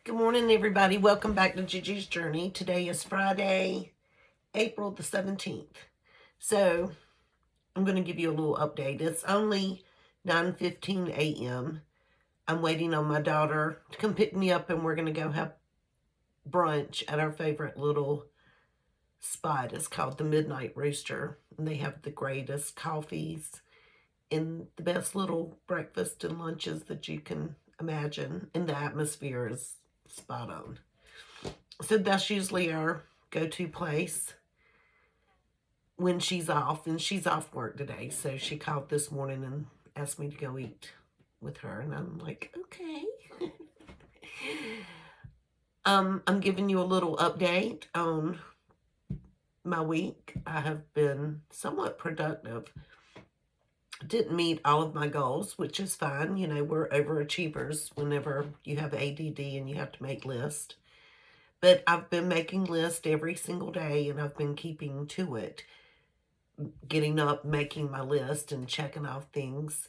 Good morning, everybody. Welcome back to Gigi's Journey. Today is Friday, April the 17th. So, I'm going to give you a little update. It's only 9:15 a.m. I'm waiting on my daughter to come pick me up, and we're going to go have brunch at our favorite little spot. It's called the Midnight Rooster, and they have the greatest coffees and the best little breakfast and lunches that you can imagine, and the atmosphere is spot on. So that's usually our go-to place when she's off, and she's off work today. So she called this morning and asked me to go eat with her, and I'm like, okay. I'm giving you a little update on my week. I have been somewhat productive. Didn't meet all of my goals, which is fine. You know, we're overachievers whenever you have ADD and you have to make lists. But I've been making lists every single day, and I've been keeping to it, getting up, making my list, and checking off things.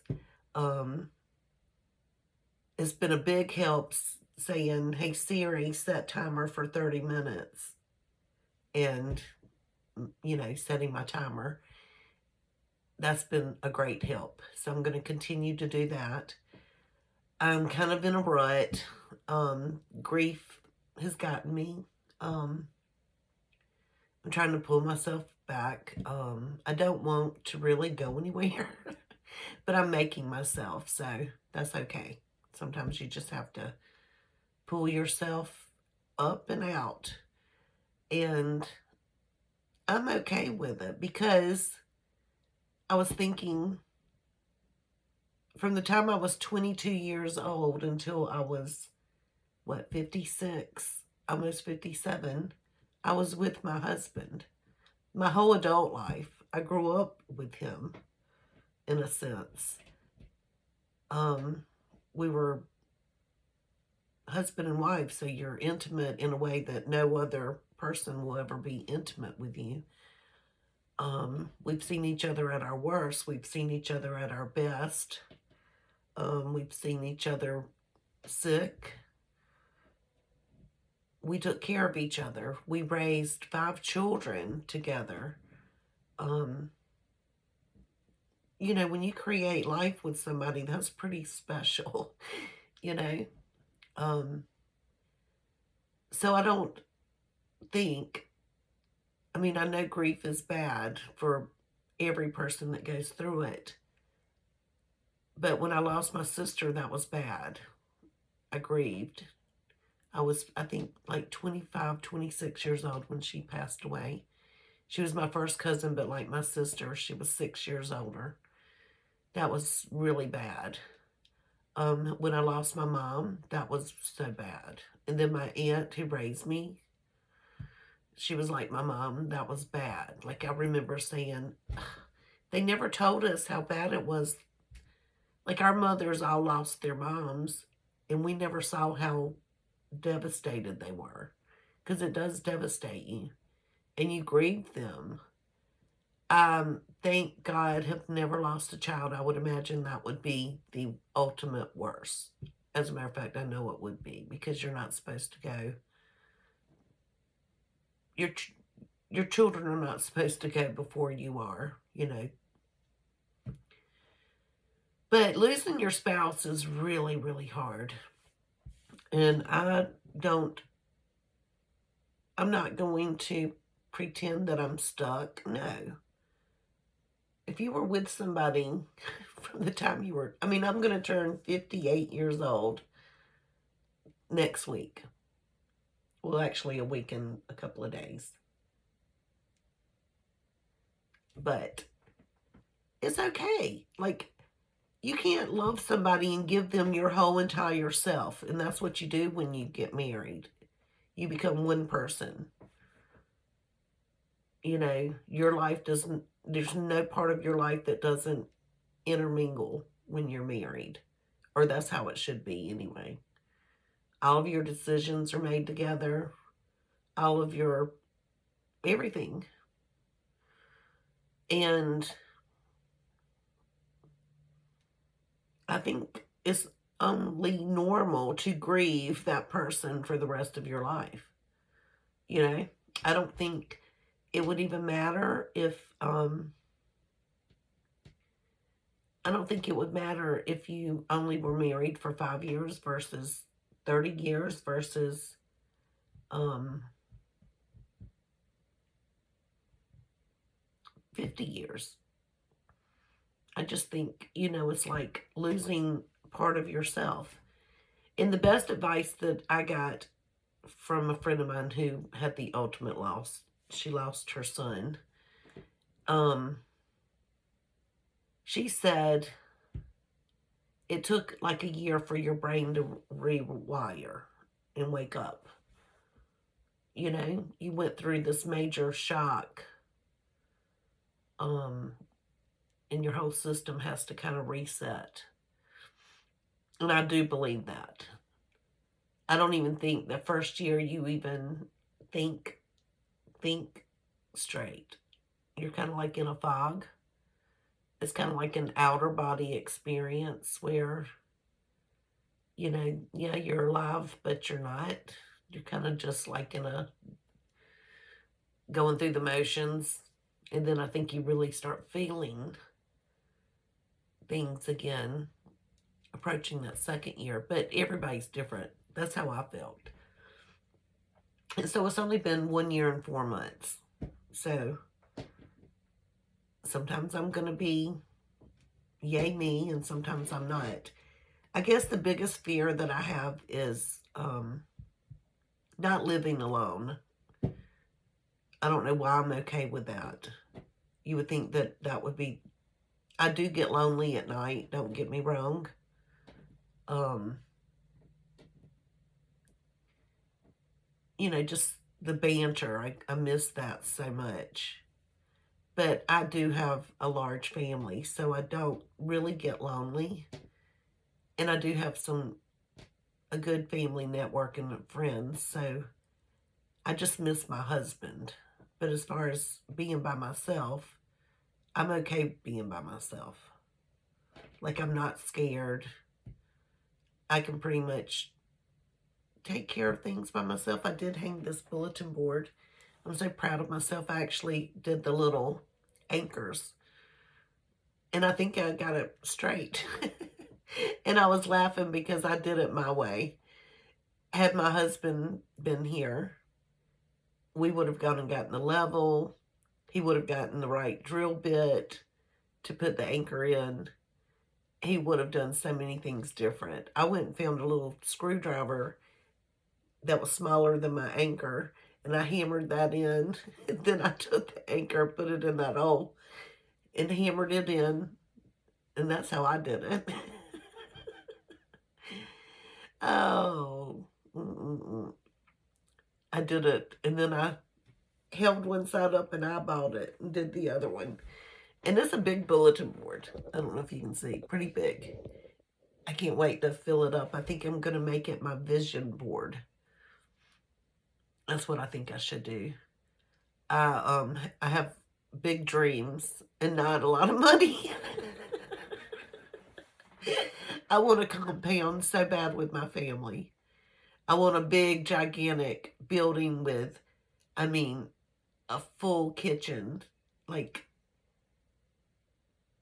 It's been a big help saying, hey, Siri, set timer for 30 minutes. And, setting my timer. That's been a great help. So I'm going to continue to do that. I'm kind of in a rut. Grief has gotten me. I'm trying to pull myself back. I don't want to really go anywhere, but I'm making myself, so that's okay. Sometimes you just have to pull yourself up and out, and I'm okay with it because I was thinking from the time I was 22 years old until I was, 56, almost 57, I was with my husband. My whole adult life, I grew up with him, in a sense. We were husband and wife, so you're intimate in a way that no other person will ever be intimate with you. We've seen each other at our worst. We've seen each other at our best. We've seen each other sick. We took care of each other. We raised 5 children together. When you create life with somebody, that's pretty special, you know. So I don't think, I know grief is bad for every person that goes through it. But when I lost my sister, that was bad. I grieved. I was, I think, like 25, 26 years old when she passed away. She was my first cousin, but like my sister, she was 6 years older. That was really bad. When I lost my mom, that was so bad. And then my aunt who raised me, she was like my mom. That was bad. Like I remember saying, they never told us how bad it was. Like our mothers all lost their moms, and we never saw how devastated they were, because it does devastate you, and you grieve them. Thank God, have never lost a child. I would imagine that would be the ultimate worst. As a matter of fact, I know it would be, because you're not supposed to go. Your children are not supposed to go before you are, But losing your spouse is really, really hard. And I'm not going to pretend that I'm stuck. No. If you were with somebody from the time you were, I'm going to turn 58 years old next week. Well, actually, a week and a couple of days. But it's okay. Like, you can't love somebody and give them your whole entire self. And that's what you do when you get married. You become one person. Your life doesn't, there's no part of your life that doesn't intermingle when you're married. Or that's how it should be anyway. All of your decisions are made together. All of your everything. And I think it's only normal to grieve that person for the rest of your life. You know, I don't think it would even matter if, I don't think it would matter if you only were married for 5 years versus 30 years versus, um, 50 years. I just think, it's like losing part of yourself. And the best advice that I got from a friend of mine who had the ultimate loss, she lost her son. She said it took like a year for your brain to rewire and wake up. You went through this major shock, and your whole system has to kind of reset. And I do believe that. I don't even think the first year you even think straight. You're kind of like in a fog. It's kind of like an outer body experience where, yeah, you're alive, but you're not. You're kind of just like going through the motions. And then I think you really start feeling things again, approaching that second year. But everybody's different. That's how I felt. And so it's only been 1 year and 4 months. So sometimes I'm going to be yay me, and sometimes I'm not. I guess the biggest fear that I have is not living alone. I don't know why I'm okay with that. You would think that that would be... I do get lonely at night, don't get me wrong. Just the banter. I miss that so much. But I do have a large family, so I don't really get lonely. And I do have a good family network and friends, so I just miss my husband. But as far as being by myself, I'm okay being by myself. Like, I'm not scared. I can pretty much take care of things by myself. I did hang this bulletin board. I'm so proud of myself. I actually did the little anchors. And I think I got it straight. And I was laughing because I did it my way. Had my husband been here, we would have gone and gotten the level. He would have gotten the right drill bit to put the anchor in. He would have done so many things different. I went and found a little screwdriver that was smaller than my anchor, and I hammered that in. And then I took the anchor, put it in that hole, and hammered it in, and that's how I did it. Oh, I did it, and then I held one side up and eyeballed it and did the other one. And it's a big bulletin board. I don't know if you can see. Pretty big. I can't wait to fill it up. I think I'm going to make it my vision board. That's what I think I should do. I have big dreams and not a lot of money. I want to compound so bad with my family. I want a big, gigantic building with, a full kitchen. Like,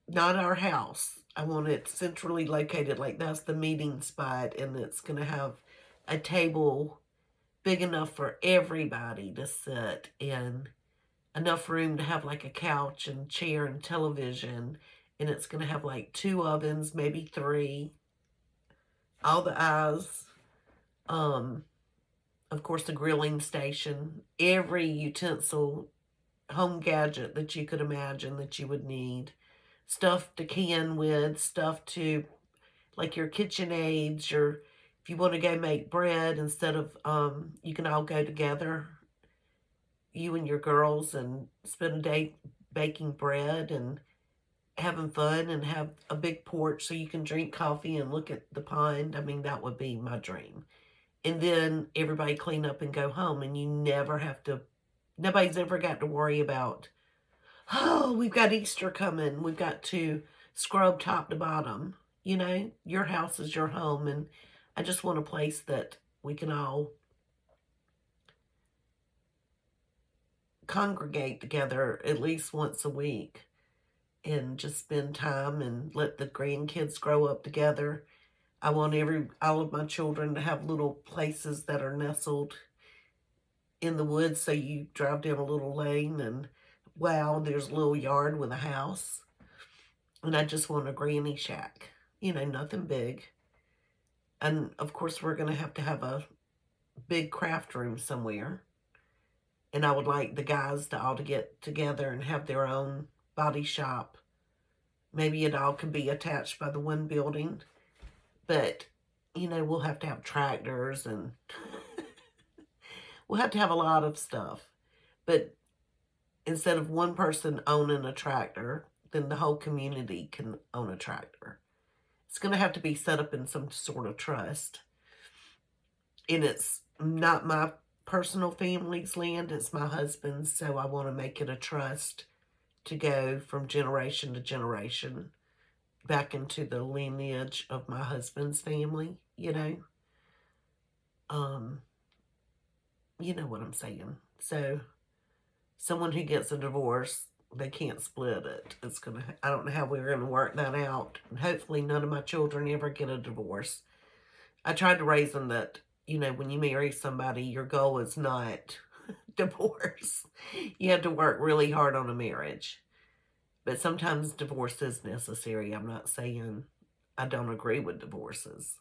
not our house. I want it centrally located. Like, that's the meeting spot, and it's going to have a table big enough for everybody to sit, and enough room to have like a couch and chair and television. And it's going to have like 2 ovens, maybe 3. All the eyes. Of course, the grilling station. Every utensil, home gadget that you could imagine that you would need. Stuff to can with, stuff to, like your KitchenAids, if you want to go make bread, instead of, you can all go together, you and your girls, and spend a day baking bread and having fun, and have a big porch so you can drink coffee and look at the pond. That would be my dream. And then everybody clean up and go home, and you never have to, nobody's ever got to worry about, oh, we've got Easter coming, we've got to scrub top to bottom. You know, your house is your home, and I just want a place that we can all congregate together at least once a week and just spend time and let the grandkids grow up together. I want all of my children to have little places that are nestled in the woods, so you drive down a little lane and wow, there's a little yard with a house. And I just want a granny shack. You know, nothing big. And of course, we're going to have a big craft room somewhere. And I would like the guys to all to get together and have their own body shop. Maybe it all can be attached by the one building. But, you know, we'll have to have tractors and we'll have to have a lot of stuff. But instead of one person owning a tractor, then the whole community can own a tractor. It's going to have to be set up in some sort of trust. And it's not my personal family's land, it's my husband's, so I want to make it a trust to go from generation to generation back into the lineage of my husband's family, you know. You know what I'm saying. So someone who gets a divorce, they can't split it. I don't know how we're gonna work that out. And hopefully none of my children ever get a divorce. I tried to raise them that, you know, when you marry somebody, your goal is not divorce. You have to work really hard on a marriage. But sometimes divorce is necessary. I'm not saying I don't agree with divorces.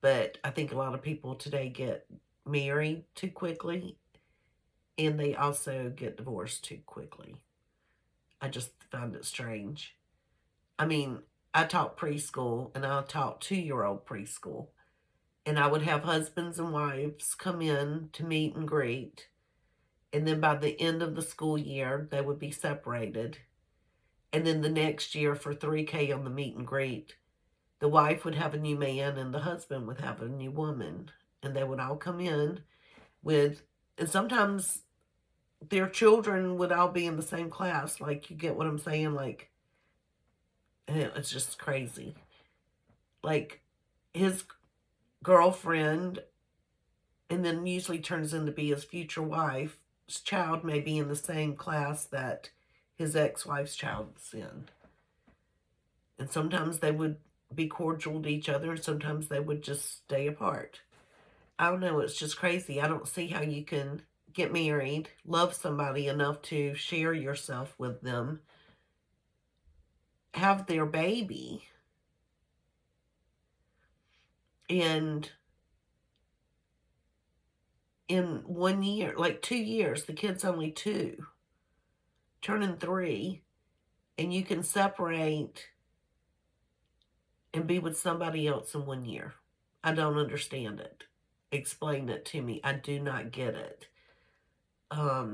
But I think a lot of people today get married too quickly and they also get divorced too quickly. I just find it strange. I mean, I taught preschool and I taught 2-year-old preschool. And I would have husbands and wives come in to meet and greet. And then by the end of the school year, they would be separated. And then the next year for 3K on the meet and greet, the wife would have a new man and the husband would have a new woman. And they would all come in and sometimes their children would all be in the same class. Like, you get what I'm saying? Like, it's just crazy. Like, his girlfriend, and then usually turns into be his future wife's child, may be in the same class that his ex-wife's child's in. And sometimes they would be cordial to each other, and sometimes they would just stay apart. I don't know, it's just crazy. I don't see how you can get married, love somebody enough to share yourself with them, have their baby, and in 1 year, like 2 years, the kid's only 2, turning 3, and you can separate and be with somebody else in 1 year. I don't understand it. Explain it to me. I do not get it. I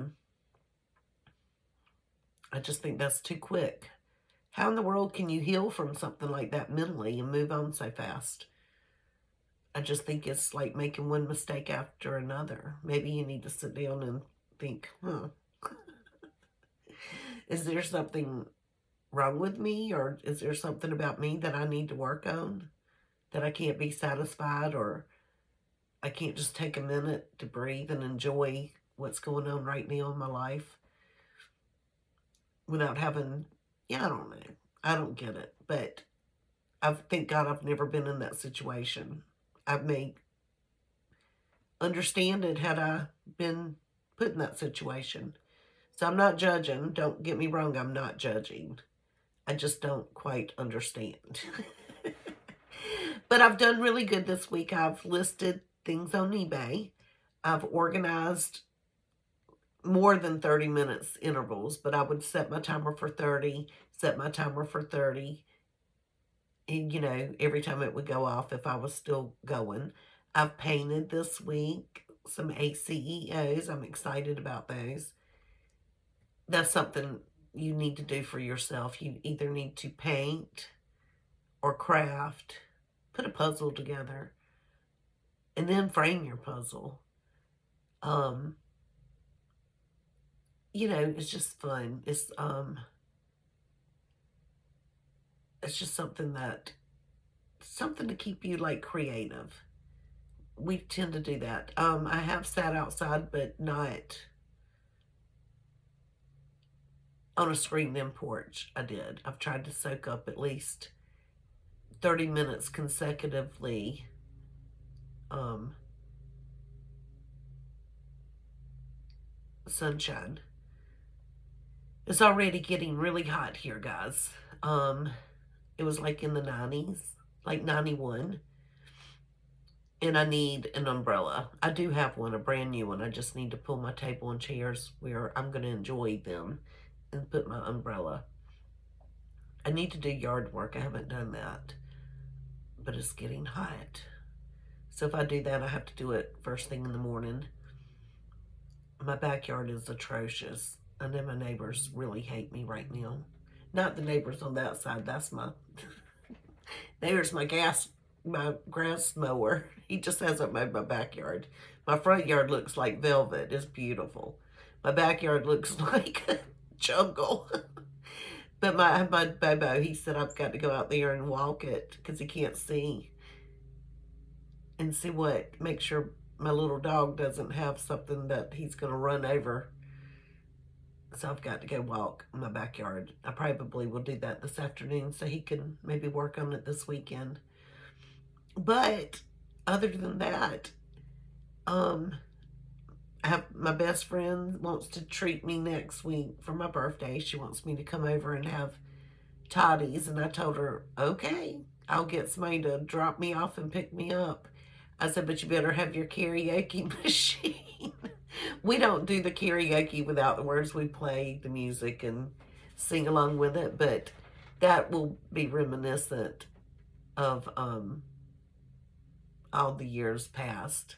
just think that's too quick. How in the world can you heal from something like that mentally and move on so fast? I just think it's like making one mistake after another. Maybe you need to sit down and think, is there something wrong with me, or is there something about me that I need to work on, that I can't be satisfied, or I can't just take a minute to breathe and enjoy what's going on right now in my life without having, I don't know. I don't get it, but thank God I've never been in that situation. I may understand it had I been put in that situation. So I'm not judging. Don't get me wrong, I'm not judging. I just don't quite understand. But I've done really good this week. I've listed things on eBay. I've organized more than 30 minutes intervals, but I would set my timer for 30, set my timer for 30. And, you know, every time it would go off if I was still going. I've painted this week some ACEOs. I'm excited about those. That's something you need to do for yourself. You either need to paint or craft, put a puzzle together, and then frame your puzzle. You know, it's just fun. It's just something that something to keep you like creative. We tend to do that. I have sat outside, but not on a screened-in porch. I've tried to soak up at least 30 minutes consecutively. Sunshine. It's already getting really hot here, guys. It was like in the 90s, like 91. And I need an umbrella. I do have one, a brand new one. I just need to pull my table and chairs where I'm going to enjoy them and put my umbrella. I need to do yard work. I haven't done that. But it's getting hot. So if I do that, I have to do it first thing in the morning. My backyard is atrocious. I know my neighbors really hate me right now. Not the neighbors on that side. That's my... There's my grass mower. He just hasn't mowed my backyard. My front yard looks like velvet. It's beautiful. My backyard looks like a jungle. But my Bobo, he said I've got to go out there and walk it because he can't see. And see make sure my little dog doesn't have something that he's going to run over. So I've got to go walk in my backyard. I probably will do that this afternoon so he can maybe work on it this weekend. But other than that, I have my best friend wants to treat me next week for my birthday. She wants me to come over and have toddies. And I told her, okay, I'll get somebody to drop me off and pick me up. I said, but you better have your karaoke machine. We don't do the karaoke without the words. We play the music and sing along with it. But that will be reminiscent of all the years past.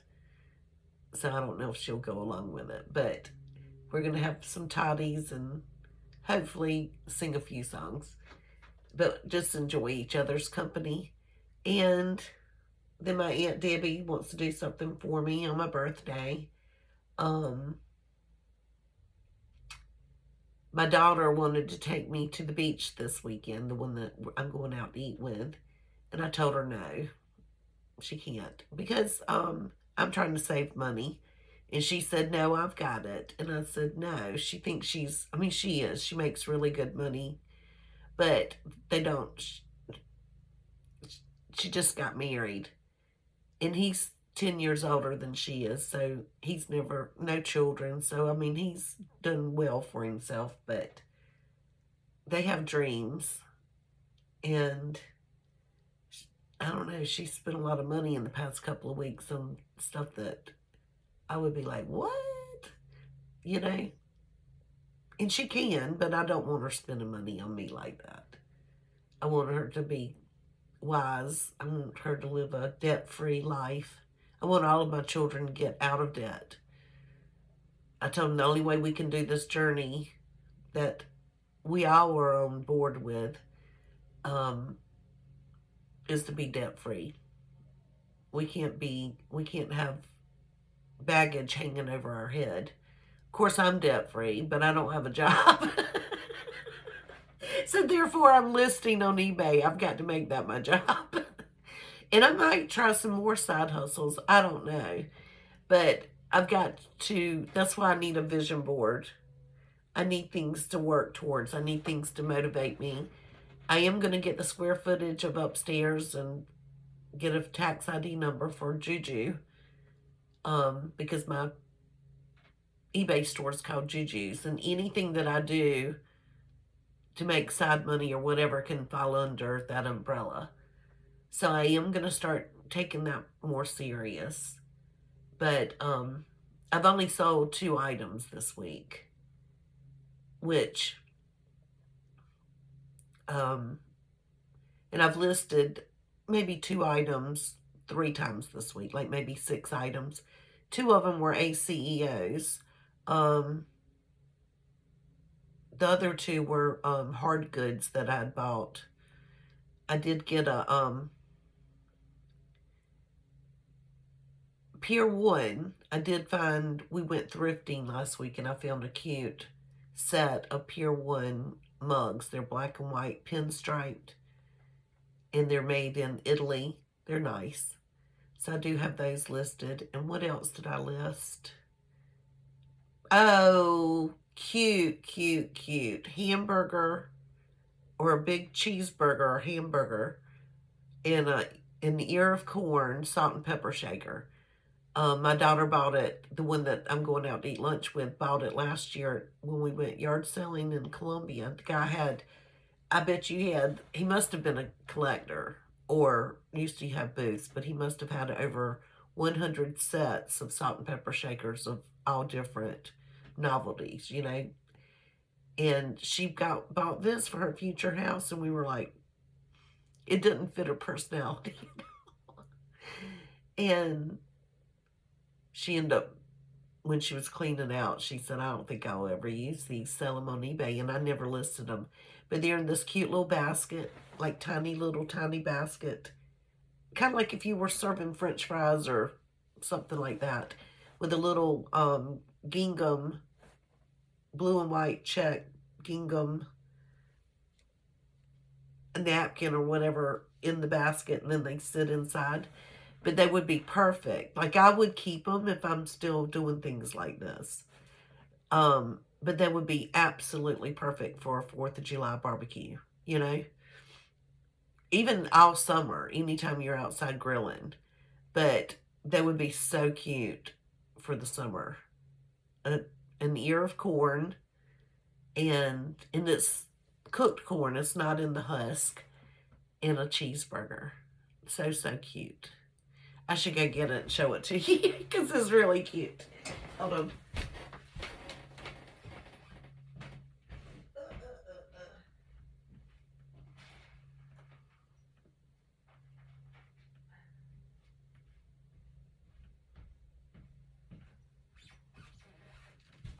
So I don't know if she'll go along with it. But we're going to have some toddies and hopefully sing a few songs. But just enjoy each other's company. And then my Aunt Debbie wants to do something for me on my birthday. My daughter wanted to take me to the beach this weekend, the one that I'm going out to eat with. And I told her no, she can't. Because I'm trying to save money. And she said, no, I've got it. And I said, no. She thinks she is. She makes really good money. But they don't. She just got married. And he's 10 years older than she is, so he's no children. So, he's done well for himself, but they have dreams. And I don't know, she spent a lot of money in the past couple of weeks on stuff that I would be like, what? You know? And she can, but I don't want her spending money on me like that. I want her to be wise. I want her to live a debt-free life. I want all of my children to get out of debt. I told them the only way we can do this journey that we all are on board with is to be debt-free. We can't have baggage hanging over our head. Of course, I'm debt-free, but I don't have a job. So therefore, I'm listing on eBay. I've got to make that my job. And I might try some more side hustles. I don't know. But I've got to, that's why I need a vision board. I need things to work towards. I need things to motivate me. I am going to get the square footage of upstairs and get a tax ID number for Juju. Because my eBay store is called Juju's. And anything that I do to make side money or whatever can fall under that umbrella. So I am going to start taking that more serious. But I've only sold 2 items this week. Which, and I've listed maybe 2 items 3 times this week. Like maybe 6 items. 2 of them were ACEOs. The other 2 were hard goods that I'd bought. I did get a Pier 1. I did find, we went thrifting last week and I found a cute set of Pier 1 mugs. They're black and white, pinstriped. and they're made in Italy. They're nice. So I do have those listed. And what else did I list? Oh, cute, cute, cute. Hamburger or a big cheeseburger or hamburger in an ear of corn, salt and pepper shaker. My daughter bought it, the one that I'm going out to eat lunch with, bought it last year when we went yard selling in Columbia. The guy had, I bet you he must have been a collector or used to have booths, but he must have had over 100 sets of salt and pepper shakers of all different novelties, you know. And she bought this for her future house, and we were like, it didn't fit her personality. And she ended up, when she was cleaning out, she said, I don't think I'll ever use these, sell them on eBay. And I never listed them. But they're in this cute little basket, like tiny basket. Kind of like if you were serving French fries or something like that. With a little gingham, blue and white check gingham napkin or whatever in the basket. And then they sit inside. But they would be perfect. Like, I would keep them if I'm still doing things like this. But they would be absolutely perfect for a 4th of July barbecue, you know? Even all summer, anytime you're outside grilling. But they would be so cute for the summer. An ear of corn, and it's cooked corn. It's not in the husk. And a cheeseburger. So, so cute. I should go get it and show it to you because it's really cute. Hold on.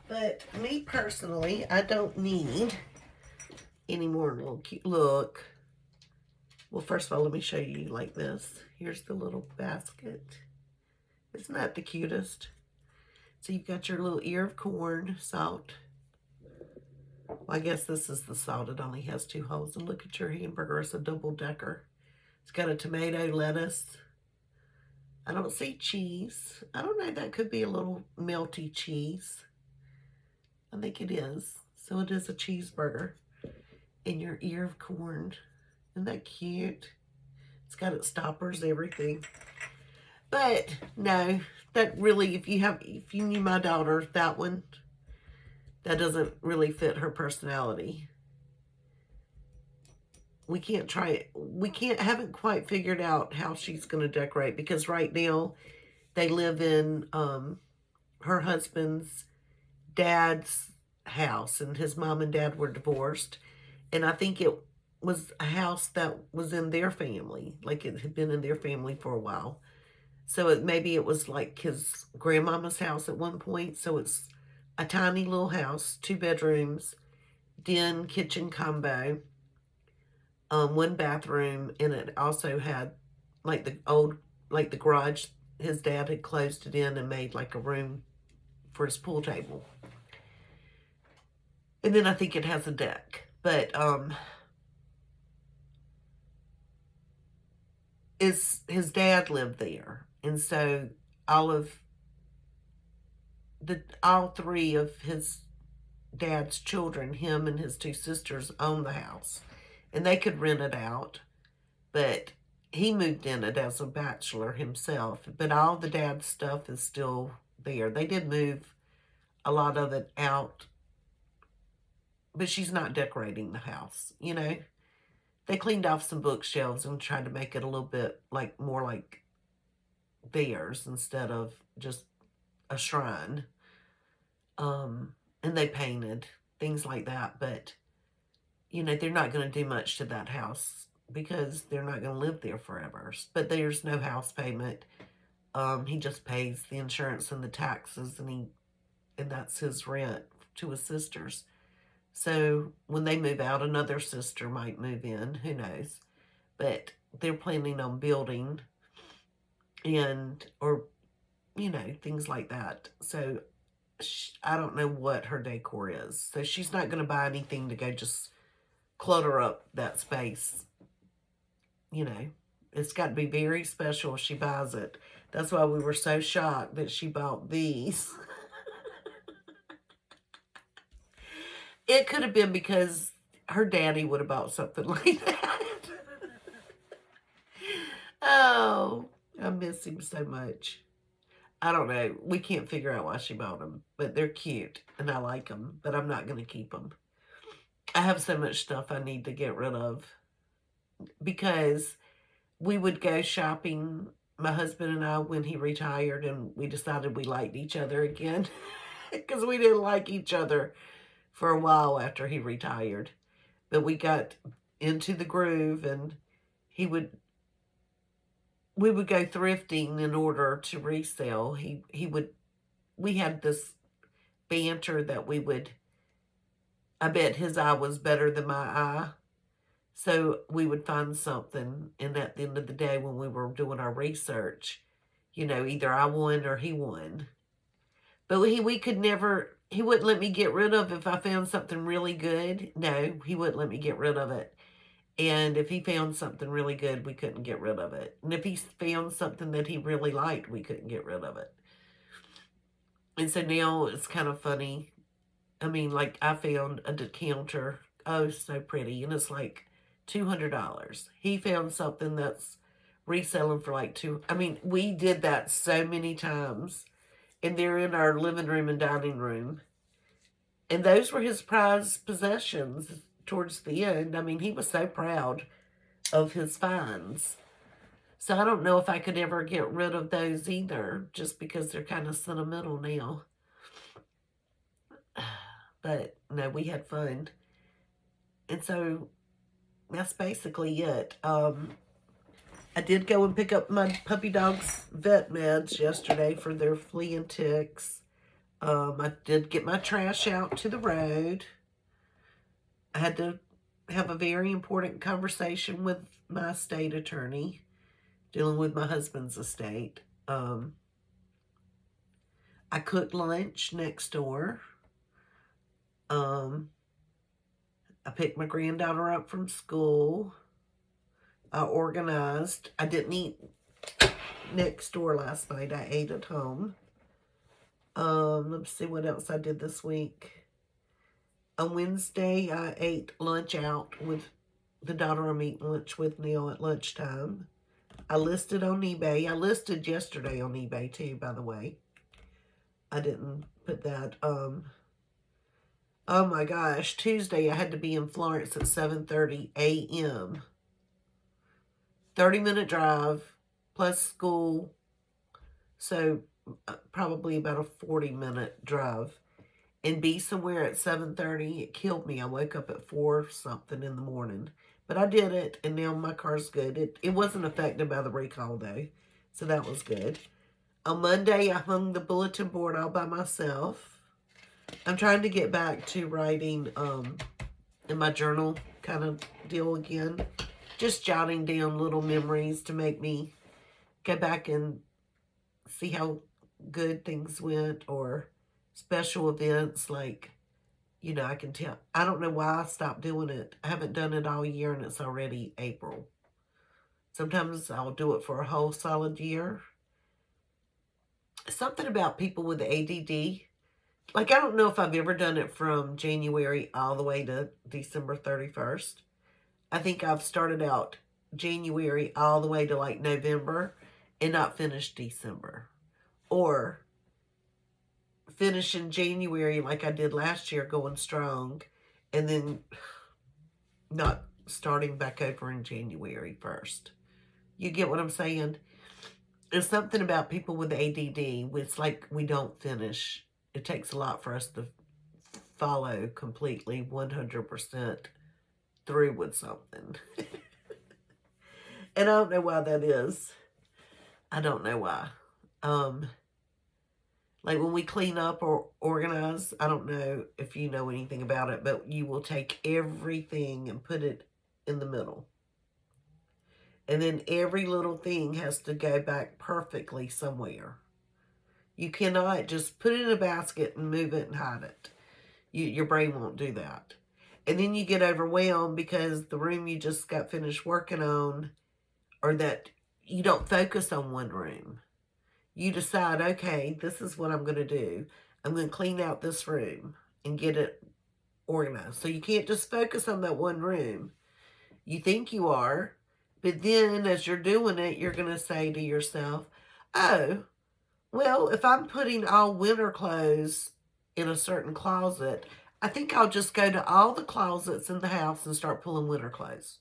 But me personally, I don't need any more little cute. Look. Well, first of all, let me show you like this. Here's the little basket. Isn't that the cutest? So you've got your little ear of corn, salt. Well, I guess this is the salt. It only has 2 holes. And look at your hamburger. It's a double-decker. It's got a tomato, lettuce. I don't see cheese. I don't know. That could be a little melty cheese. I think it is. So it is a cheeseburger. And your ear of corn. Isn't that cute? It's got its stoppers, everything. But no, that really, if you knew my daughter, that one, that doesn't really fit her personality. We can't try it. Haven't quite figured out how she's going to decorate, because right now they live in her husband's dad's house, and his mom and dad were divorced. And I think it was a house that was in their family, like it had been in their family for a while. So maybe it was like his grandmama's house at one point. So it's a tiny little house, 2 bedrooms, den, kitchen combo, 1 bathroom, and it also had like the garage. His dad had closed it in and made like a room for his pool table. And then I think it has a deck. But his dad lived there, and so all 3 of his dad's children, him and his 2 sisters, own the house, and they could rent it out. But he moved in it as a bachelor himself. But all the dad's stuff is still there. They did move a lot of it out, but she's not decorating the house, you know. They cleaned off some bookshelves and tried to make it a little bit more like theirs instead of just a shrine. And they painted, things like that. But, you know, they're not going to do much to that house because they're not going to live there forever. But there's no house payment. He just pays the insurance and the taxes, and that's his rent to his sisters. So when they move out, another sister might move in, who knows. But they're planning on building or, you know, things like that. So I don't know what her decor is. So she's not going to buy anything to go just clutter up that space. you know, it's got to be very special if she buys it. That's why we were so shocked that she bought these. It could have been because her daddy would have bought something like that. Oh, I miss him so much. I don't know. We can't figure out why she bought them, but they're cute and I like them, but I'm not going to keep them. I have so much stuff I need to get rid of because we would go shopping, my husband and I, when he retired, and we decided we liked each other again because we didn't like each other for a while after he retired. But we got into the groove, and we would go thrifting in order to resell. We had this banter that I bet his eye was better than my eye. So we would find something, and at the end of the day, when we were doing our research, either I won or he won. But we could never, he wouldn't let me get rid of if I found something really good. No, he wouldn't let me get rid of it. And if he found something really good, we couldn't get rid of it. And if he found something that he really liked, we couldn't get rid of it. And so now it's kind of funny. I mean, like, I found a decanter. Oh, so pretty. And it's like $200. He found something that's reselling for like I mean, we did that so many times. And they're in our living room and dining room. And those were his prized possessions towards the end. I mean, he was so proud of his finds. So I don't know if I could ever get rid of those either, just because they're kind of sentimental now. But no, we had fun. And so that's basically it. I did go and pick up my puppy dog's vet meds yesterday for their flea and ticks. I did get my trash out to the road. I had to have a very important conversation with my estate attorney, dealing with my husband's estate. I cooked lunch next door. I picked my granddaughter up from school. I organized. I didn't eat next door last night. I ate at home. Let's see what else I did this week. On Wednesday, I ate lunch out with the daughter I'm eating lunch with now at lunchtime. I listed on eBay. I listed yesterday on eBay too, by the way. I didn't put that. Oh my gosh. Tuesday, I had to be in Florence at 7:30 a.m. 30-minute drive plus school. So probably about a 40-minute drive. And be somewhere at 7:30. It killed me. I woke up at 4 something in the morning. But I did it, and now my car's good. It wasn't affected by the recall, though. So that was good. On Monday, I hung the bulletin board all by myself. I'm trying to get back to writing in my journal kind of deal again. Just jotting down little memories to make me go back and see how good things went, or special events, like, I can tell. I don't know why I stopped doing it. I haven't done it all year, and it's already April. Sometimes I'll do it for a whole solid year. Something about people with ADD. Like, I don't know if I've ever done it from January all the way to December 31st. I think I've started out January all the way to like November and not finished December. Or finish in January like I did last year, going strong, and then not starting back over in January 1st. You get what I'm saying? There's something about people with ADD. It's like we don't finish. It takes a lot for us to follow completely 100% through with something. And I don't know why that is. I don't know why. Like when we clean up or organize, I don't know if you know anything about it, but you will take everything and put it in the middle. And then every little thing has to go back perfectly somewhere. You cannot just put it in a basket and move it and hide it. Your brain won't do that. And then you get overwhelmed because the room you just got finished working on or that you don't focus on one room. You decide, okay, this is what I'm going to do. I'm going to clean out this room and get it organized. So you can't just focus on that one room. You think you are, but then as you're doing it, you're going to say to yourself, oh, well, if I'm putting all winter clothes in a certain closet, I think I'll just go to all the closets in the house and start pulling winter clothes.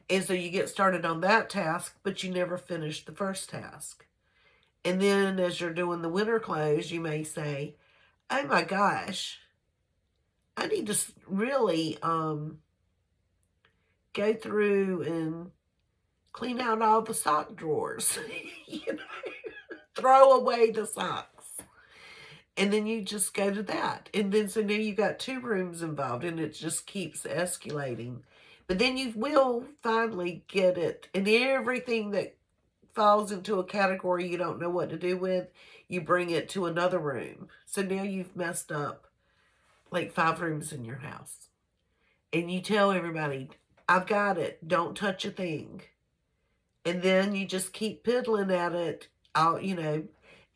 And so you get started on that task, but you never finish the first task. And then as you're doing the winter clothes, you may say, oh my gosh, I need to really go through and clean out all the sock drawers. You know, throw away the socks. And then you just go to that. And then so now you got 2 rooms involved, and it just keeps escalating. But then you will finally get it. And everything that falls into a category you don't know what to do with, you bring it to another room. So now you've messed up like 5 rooms in your house. And you tell everybody, I've got it. Don't touch a thing. And then you just keep piddling at it, all, you know,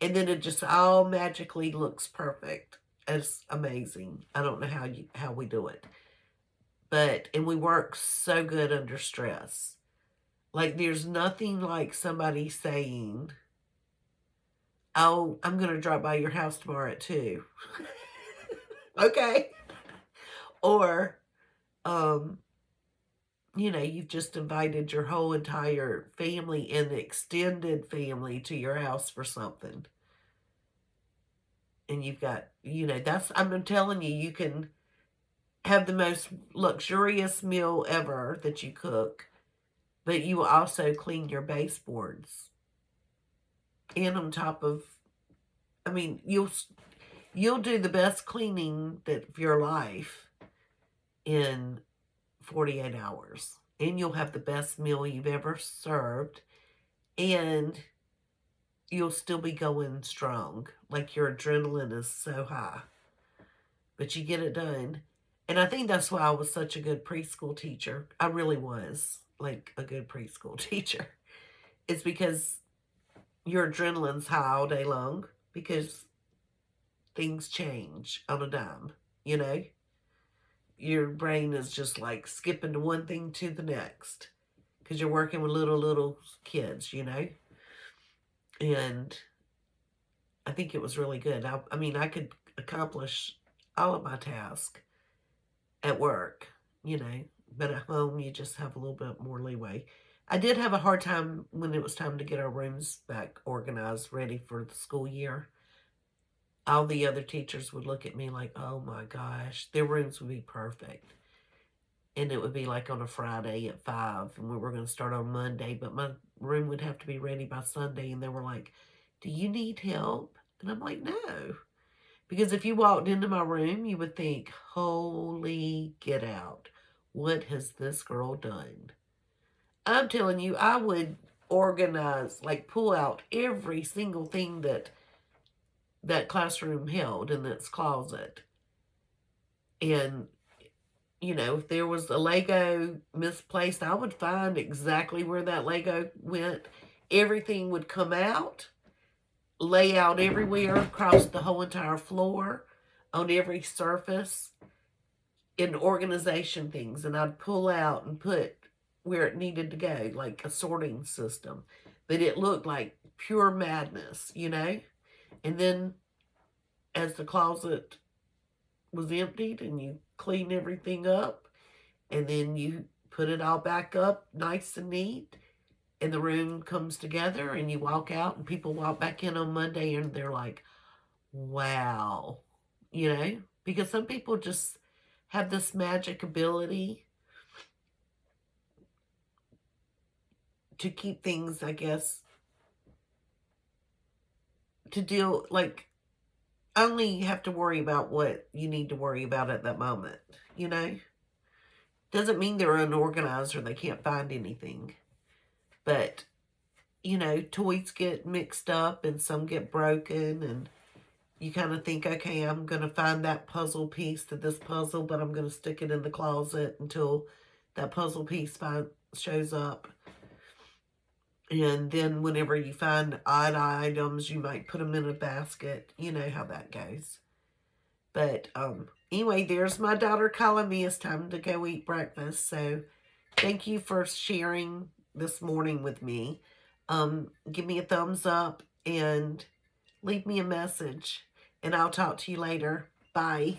and then it just all magically looks perfect. It's amazing. I don't know how we do it. And we work so good under stress. Like, there's nothing like somebody saying, oh, I'm going to drop by your house tomorrow at 2. Okay. Or, you know, you've just invited your whole entire family and extended family to your house for something. And you've got, you know, I'm telling you, you can have the most luxurious meal ever that you cook, but you will also clean your baseboards. And on top of, I mean, you'll do the best cleaning of your life in 48 hours. And you'll have the best meal you've ever served. And you'll still be going strong. Like, your adrenaline is so high. But you get it done. And I think that's why I was such a good preschool teacher. I really was, like, a good preschool teacher. It's because your adrenaline's high all day long. Because things change on a dime, you know? Your brain is just like skipping to one thing to the next. Because you're working with little kids, you know? And I think it was really good. I mean, I could accomplish all of my tasks at work, you know, but at home you just have a little bit more leeway. I did have a hard time when it was time to get our rooms back organized, ready for the school year. All the other teachers would look at me like, oh my gosh, their rooms would be perfect. And it would be like on a Friday at 5, and we were going to start on Monday, but my room would have to be ready by Sunday. And they were like, do you need help? And I'm like, no. Because if you walked into my room, you would think, holy get out. What has this girl done? I'm telling you, I would organize, like pull out every single thing that classroom held in its closet. And, you know, if there was a Lego misplaced, I would find exactly where that Lego went. Everything would come out, lay out everywhere across the whole entire floor, on every surface, in organization things. And I'd pull out and put where it needed to go, like a sorting system. But it looked like pure madness, you know? And then as the closet was emptied and you clean everything up, and then you put it all back up nice and neat, and the room comes together, and you walk out, and people walk back in on Monday, and they're like, wow, you know? Because some people just have this magic ability to keep things, I guess, to deal, like, only have to worry about what you need to worry about at that moment, you know? Doesn't mean they're unorganized or they can't find anything. But, you know, toys get mixed up and some get broken, and you kind of think, okay, I'm going to find that puzzle piece to this puzzle, but I'm going to stick it in the closet until that puzzle piece shows up. And then whenever you find odd items, you might put them in a basket. You know how that goes. But anyway, there's my daughter calling me. It's time to go eat breakfast. So thank you for sharing this morning with me. Give me a thumbs up and leave me a message. And I'll talk to you later. Bye.